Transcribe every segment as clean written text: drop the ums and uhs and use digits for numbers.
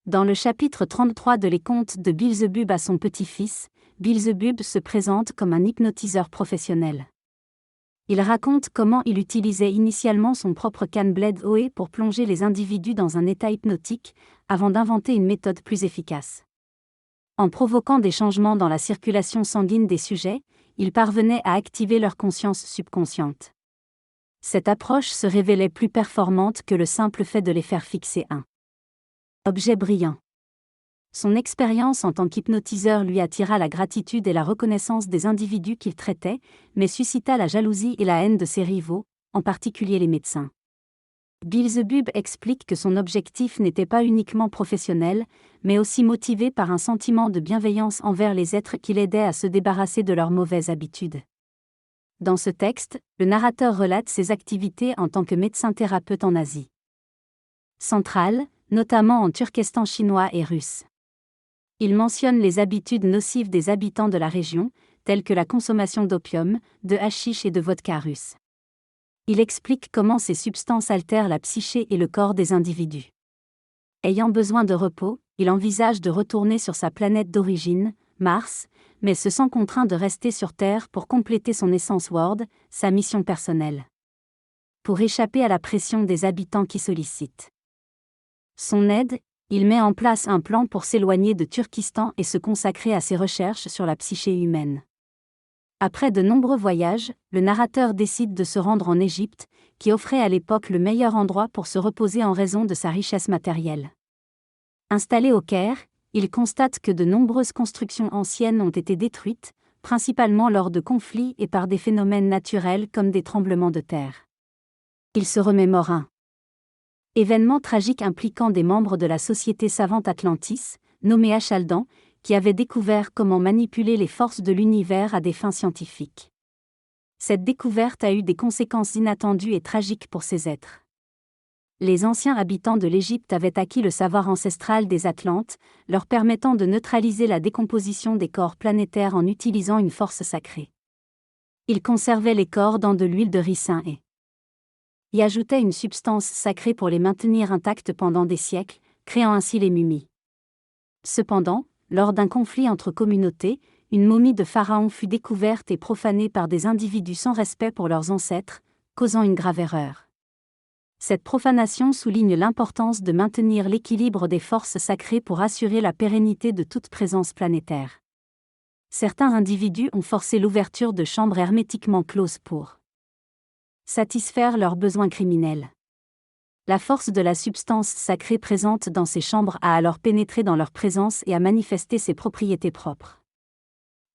Dans le chapitre 33 de Les Contes de Beelzebub à son petit-fils, Beelzebub se présente comme un hypnotiseur professionnel. Il raconte comment il utilisait initialement son propre Can-Blade OE pour plonger les individus dans un état hypnotique, avant d'inventer une méthode plus efficace. En provoquant des changements dans la circulation sanguine des sujets, il parvenait à activer leur conscience subconsciente. Cette approche se révélait plus performante que le simple fait de les faire fixer un objet brillant. Son expérience en tant qu'hypnotiseur lui attira la gratitude et la reconnaissance des individus qu'il traitait, mais suscita la jalousie et la haine de ses rivaux, en particulier les médecins. Beelzebub explique que son objectif n'était pas uniquement professionnel, mais aussi motivé par un sentiment de bienveillance envers les êtres qui l'aidaient à se débarrasser de leurs mauvaises habitudes. Dans ce texte, le narrateur relate ses activités en tant que médecin-thérapeute en Asie centrale, notamment en Turkestan chinois et russe. Il mentionne les habitudes nocives des habitants de la région, telles que la consommation d'opium, de hashish et de vodka russe. Il explique comment ces substances altèrent la psyché et le corps des individus. Ayant besoin de repos, il envisage de retourner sur sa planète d'origine, Mars, mais se sent contraint de rester sur Terre pour compléter son essence Word, sa mission personnelle. Pour échapper à la pression des habitants qui sollicitent son aide, il met en place un plan pour s'éloigner de Turkestan et se consacrer à ses recherches sur la psyché humaine. Après de nombreux voyages, le narrateur décide de se rendre en Égypte, qui offrait à l'époque le meilleur endroit pour se reposer en raison de sa richesse matérielle. Installé au Caire, il constate que de nombreuses constructions anciennes ont été détruites, principalement lors de conflits et par des phénomènes naturels comme des tremblements de terre. Il se remémore un événement tragique impliquant des membres de la société savante Atlantis, nommée Achaldan, qui avait découvert comment manipuler les forces de l'univers à des fins scientifiques. Cette découverte a eu des conséquences inattendues et tragiques pour ces êtres. Les anciens habitants de l'Égypte avaient acquis le savoir ancestral des Atlantes, leur permettant de neutraliser la décomposition des corps planétaires en utilisant une force sacrée. Ils conservaient les corps dans de l'huile de ricin et y ajoutaient une substance sacrée pour les maintenir intacts pendant des siècles, créant ainsi les momies. Cependant, lors d'un conflit entre communautés, une momie de pharaon fut découverte et profanée par des individus sans respect pour leurs ancêtres, causant une grave erreur. Cette profanation souligne l'importance de maintenir l'équilibre des forces sacrées pour assurer la pérennité de toute présence planétaire. Certains individus ont forcé l'ouverture de chambres hermétiquement closes pour satisfaire leurs besoins criminels. La force de la substance sacrée présente dans ces chambres a alors pénétré dans leur présence et a manifesté ses propriétés propres.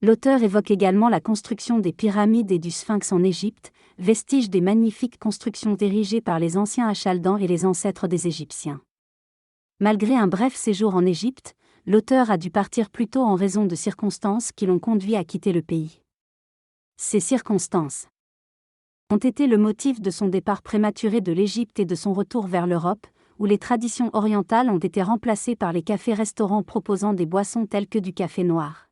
L'auteur évoque également la construction des pyramides et du Sphinx en Égypte, vestiges des magnifiques constructions érigées par les anciens Achaldan et les ancêtres des Égyptiens. Malgré un bref séjour en Égypte, l'auteur a dû partir plus tôt en raison de circonstances qui l'ont conduit à quitter le pays. Ces circonstances ont été le motif de son départ prématuré de l'Égypte et de son retour vers l'Europe, où les traditions orientales ont été remplacées par les cafés-restaurants proposant des boissons telles que du café noir.